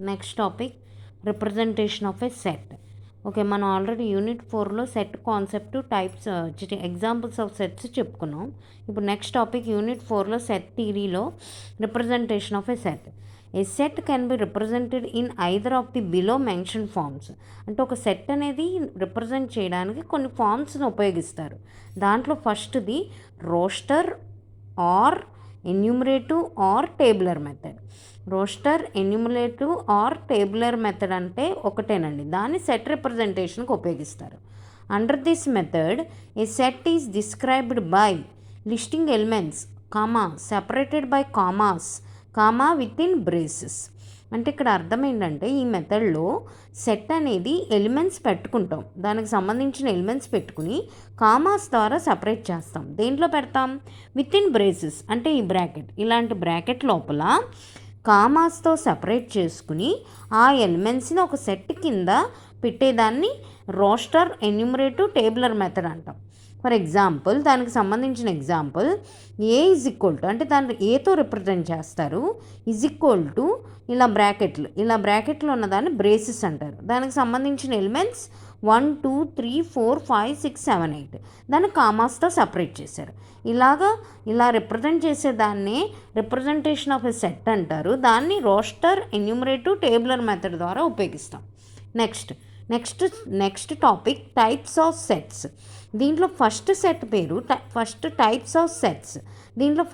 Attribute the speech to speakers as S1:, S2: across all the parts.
S1: Next topic representation of a set. Okay, మనం already unit 4లో set concept types examples of sets చెప్పుకున్నాం. ఇప్పుడు next topic unit 4లో set థియరీలో representation of a set. A set can be represented in either of the below mention forms. అంటే ఒక set అనేది represent చేయడానికి కొన్ని ఫార్మ్స్ని ఉపయోగిస్తారు. దాంట్లో ఫస్ట్ది roster or enumerative or tabular method. Roster, enumerative or tabular method అంటే ఒకటేనండి. దాన్ని సెట్ రిప్రజెంటేషన్కి ఉపయోగిస్తారు. Under this method a set is described by listing elements comma separated by commas comma within braces. అంటే ఇక్కడ అర్థం ఏంటంటే ఈ మెథడ్లో సెట్ అనేది ఎలిమెంట్స్ పెట్టుకుంటాం, దానికి సంబంధించిన ఎలిమెంట్స్ పెట్టుకుని కామాస్ ద్వారా సపరేట్ చేస్తాం. దేంట్లో పెడతాం? విత్ ఇన్ బ్రేసెస్ అంటే ఈ బ్రాకెట్, ఇలాంటి బ్రాకెట్ లోపల కామాస్తో సపరేట్ చేసుకుని ఆ ఎలిమెంట్స్ని ఒక సెట్ కింద పెట్టేదాన్ని రోస్టర్, ఎన్యూమరేటివ్, టేబులర్ మెథడ్ అంటాం. ఫర్ ఎగ్జాంపుల్, దానికి సంబంధించిన example A is equal to అంటే దాన్ని ఏతో రిప్రజెంట్ చేస్తారు. ఈజ్ ఈక్వల్ టు ఇలా బ్రాకెట్లు ఉన్నదాన్ని బ్రేసెస్ అంటారు. దానికి సంబంధించిన ఎలిమెంట్స్ 1 2 3 4 5 6 7 8 దాన్ని కామాస్తో సపరేట్ చేశారు. ఇలా రిప్రజెంట్ చేసేదాన్ని రిప్రజెంటేషన్ ఆఫ్ ఎ సెట్ అంటారు. దాన్ని రోస్టర్, ఎన్యూమరేటివ్, టేబులర్ మెథడ్ ద్వారా ఉపయోగిస్తాం. Next topic types of sets. దీంట్లో ఫస్ట్ సెట్ పేరు ఫస్ట్ టైప్స్ ఆఫ్ సెట్స్. దీంట్లో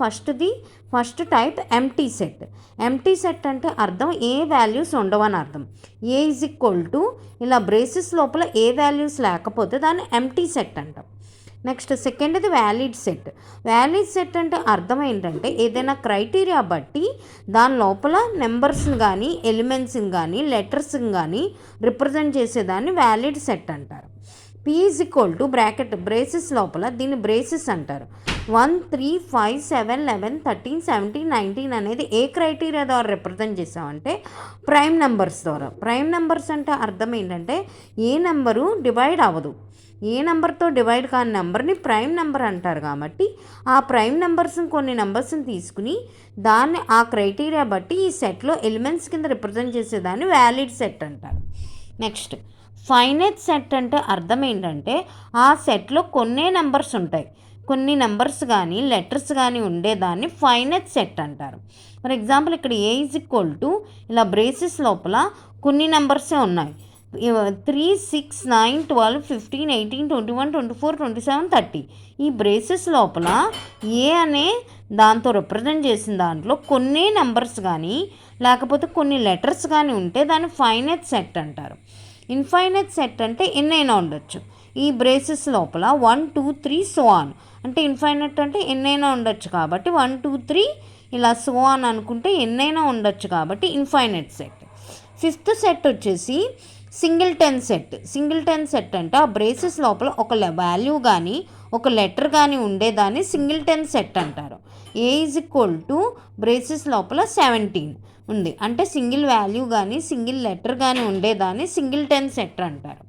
S1: first type empty set. Empty set అంటే అర్థం ఏ వాల్యూస్ ఉండవని అర్థం. ఏ ఈజ్ ఈక్వల్ టు ఇలా బ్రేసెస్ లోపల ఏ వాల్యూస్ లేకపోతే దాన్ని ఎంప్టీ సెట్ అంటాం. నెక్స్ట్ సెకండ్ది వ్యాలిడ్ సెట్. వ్యాలిడ్ సెట్ అంటే అర్థం ఏంటంటే ఏదైనా క్రైటీరియా బట్టి దాని లోపల నెంబర్స్ని కానీ ఎలిమెంట్స్ని కానీ లెటర్స్ని కానీ రిప్రజెంట్ చేసేదాన్ని వ్యాలిడ్ సెట్ అంటారు. P is equal to bracket braces లోపల దీన్ని బ్రేసెస్ అంటారు. 1 3 5 7 11 13 17 19 అనేది ఏ క్రైటీరియా ద్వారా రిప్రజెంట్ చేసామంటే ప్రైమ్ నెంబర్స్ ద్వారా. ప్రైమ్ నెంబర్స్ అంటే అర్థం ఏంటంటే ఏ నెంబరు డివైడ్ అవ్వదు, ఏ నెంబర్తో డివైడ్ కాని నెంబర్ని ప్రైమ్ నెంబర్ అంటారు. కాబట్టి ఆ ప్రైమ్ నెంబర్స్ని కొన్ని నెంబర్స్ని తీసుకుని దాన్ని ఆ క్రైటీరియా బట్టి ఈ సెట్లో ఎలిమెంట్స్ కింద రిప్రజెంట్ చేసేదాన్ని వ్యాలిడ్ సెట్ అంటారు. నెక్స్ట్ ఫైనైట్ సెట్ అంటే అర్థం ఏంటంటే ఆ సెట్లో కొన్నే నెంబర్స్ ఉంటాయి, కొన్ని నెంబర్స్ కానీ లెటర్స్ కానీ ఉండేదాన్ని ఫైనైట్ సెట్ అంటారు. ఫర్ ఎగ్జాంపుల్ ఇక్కడ ఏ ఈజ్ ఈక్వల్ టు ఇలా బ్రేసెస్ లోపల కొన్ని నెంబర్సే ఉన్నాయి. 3 6 9 12 15 18 21 24 27 30 ఈ బ్రేసెస్ లోపల ఏ అనే దాంతో రిప్రజెంట్ చేసిన దాంట్లో కొన్ని నెంబర్స్ కానీ లేకపోతే కొన్ని లెటర్స్ కానీ ఉంటే దాన్ని ఫైనైట్ సెట్ అంటారు. ఇన్ఫైనైట్ సెట్ అంటే ఎన్నైనా ఉండొచ్చు. ఈ బ్రేసెస్ లోపల 1 2 3 సో ఆన్ అంటే ఇన్ఫైనైట్ అంటే ఎన్నైనా ఉండొచ్చు కాబట్టి 1 2 3 ఇలా సో ఆన్ అనుకుంటే ఎన్నైనా ఉండొచ్చు కాబట్టి ఇన్ఫైనైట్ సెట్. ఫిఫ్త్ సెట్ వచ్చేసి సింగిల్టన్ సెట్ అంటే ఆ బ్రేసెస్ లోపల ఒక వాల్యూ కానీ ఒక లెటర్ కానీ ఉండేదాన్ని సింగిల్టన్ సెట్ అంటారు. ఏ ఈజ్ ఈక్వల్ టు బ్రేసెస్ లోపల 17 ఉంది అంటే సింగిల్ వాల్యూ కానీ సింగిల్ లెటర్ కానీ ఉండేదాన్ని సింగిల్టన్ సెట్ అంటారు.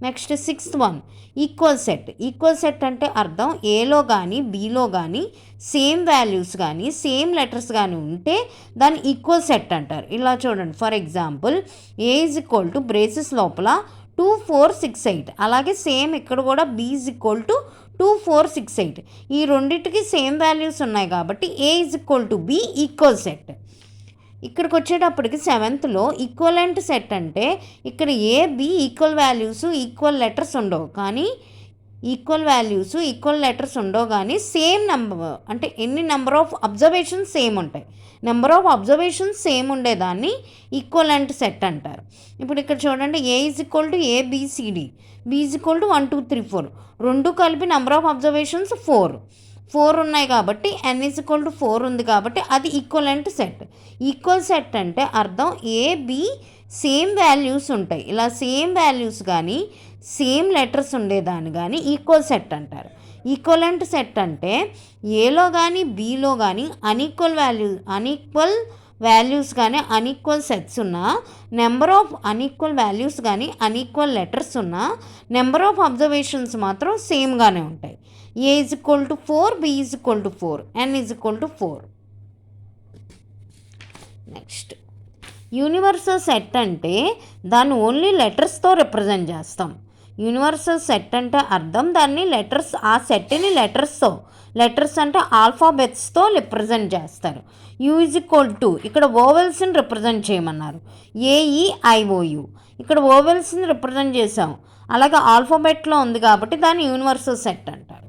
S1: Next sixth one equal set అంటే అర్థం ఏలో కానీ బీలో కానీ సేమ్ వాల్యూస్ కానీ సేమ్ లెటర్స్ కానీ ఉంటే దాన్ని ఈక్వల్ సెట్ అంటారు. ఇలా చూడండి, for example A is equal to braces లోపల 2 4 6 8 అలాగే సేమ్ ఇక్కడ కూడా బీ ఈజ్ ఈక్వల్ టు 2 4 6 8 ఈ రెండింటికి సేమ్ వాల్యూస్ ఉన్నాయి కాబట్టి A is equal to B equal set. ఇక్కడికి వచ్చేటప్పటికి సెవెంత్లో ఈక్వలెంట్ సెట్ అంటే ఇక్కడ A B equal values equal letters ఉండవు కానీ ఈక్వల్ వాల్యూస్ ఈక్వల్ లెటర్స్ ఉండవు కానీ సేమ్ నెంబర్ అంటే ఎన్ని నెంబర్ ఆఫ్ అబ్జర్వేషన్స్ సేమ్ ఉంటాయి. నెంబర్ ఆఫ్ అబ్జర్వేషన్స్ సేమ్ ఉండేదాన్ని ఈక్వలెంట్ సెట్ అంటారు. ఇప్పుడు ఇక్కడ చూడండి, A is equal to A B C D, B is equal to 1 2 3 4 రెండు కలిపి నెంబర్ ఆఫ్ అబ్జర్వేషన్స్ 4 ఉన్నాయి కాబట్టి n ఈజ్ ఈక్వల్ టు 4 ఉంది కాబట్టి అది ఈక్వలెంట్ సెట్. ఈక్వల్ సెట్ అంటే అర్థం ఏ బి సేమ్ వాల్యూస్ ఉంటాయి, ఇలా సేమ్ వాల్యూస్ కానీ సేమ్ లెటర్స్ ఉండేదాన్ని కానీ ఈక్వల్ సెట్ అంటారు. ఈక్వలెంట్ సెట్ అంటే ఏలో కానీ బీలో కానీ అన్ఈక్వల్ వాల్యూస్ కానీ అన్ఈక్వల్ సెట్స్ ఉన్నా నెంబర్ ఆఫ్ అన్ఈక్వల్ వాల్యూస్ కానీ అన్ఈక్వల్ లెటర్స్ ఉన్నా నెంబర్ ఆఫ్ అబ్జర్వేషన్స్ మాత్రం సేమ్గానే ఉంటాయి. A is equal to 4, B is equal to 4, n is equal to 4. Next universal set అంటే దాన్ని ఓన్లీ లెటర్స్తో రిప్రజెంట్ చేస్తాం. యూనివర్సల్ సెట్ అంటే అర్థం దాన్ని లెటర్స్, ఆ సెట్ని లెటర్స్తో, లెటర్స్ అంటే ఆల్ఫాబెట్స్తో రిప్రజెంట్ చేస్తారు. U=2 ఇక్కడ ఓవెల్స్ని రిప్రజెంట్ చేయమన్నారు. AEIOU ఇక్కడ ఓవెల్స్ని రిప్రజెంట్ చేసాం. అలాగే ఆల్ఫాబెట్లో ఉంది కాబట్టి దాన్ని యూనివర్సల్ సెట్ అంటారు.